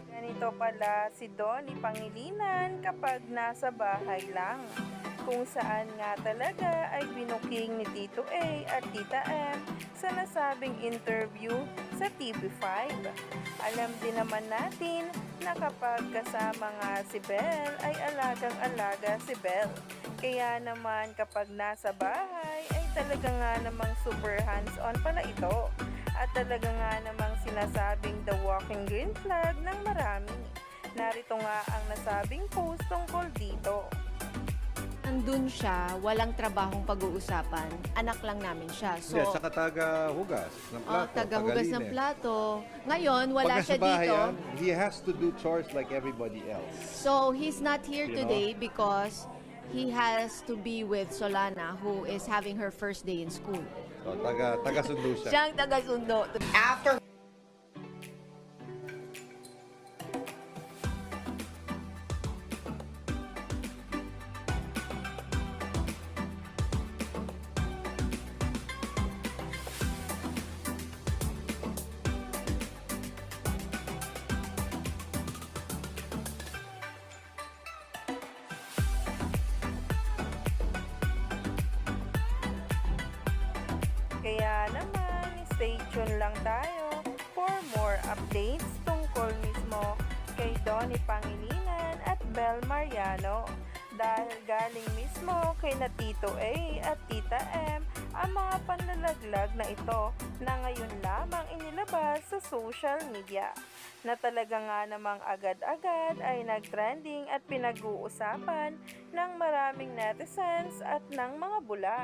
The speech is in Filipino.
Ganito pala si Donnie Pangilinan kapag nasa bahay lang, kung saan nga talaga ay binuking ni Tito A at Tita M sa nasabing interview sa TV5. Alam din naman natin na kapag kasama nga si Belle ay alagang-alaga si Belle. Kaya naman kapag nasa bahay ay talaga nga namang super hands-on pala ito. At talaga nga namang sinasabing the walking green flag ng marami. Narito nga ang nasabing post tungkol dito. Nandun siya, walang trabahong pag-uusapan. Anak lang namin siya. So, Yes, saka taga-hugas ng plato. tagahugas ng tagalinis. plato. Ngayon, wala Pag siya nasa bahay dito. yan, he has to do chores like everybody else. So, he's not here You know? today because he has to be with Solana, who is having her first day in school. So, taga-sundo siya. Siya ang taga-sundo. Kaya naman, stay tuned lang tayo for more updates tungkol mismo kay Donnie Pangilinan at Belle Mariano. Dahil galing mismo kay na Tito A at Tita M ang mga panlalaglag na ito na ngayon lamang inilabas sa social media na talaga nga namang agad-agad ay nagtrending at pinag-uusapan ng maraming netizens at ng mga bula.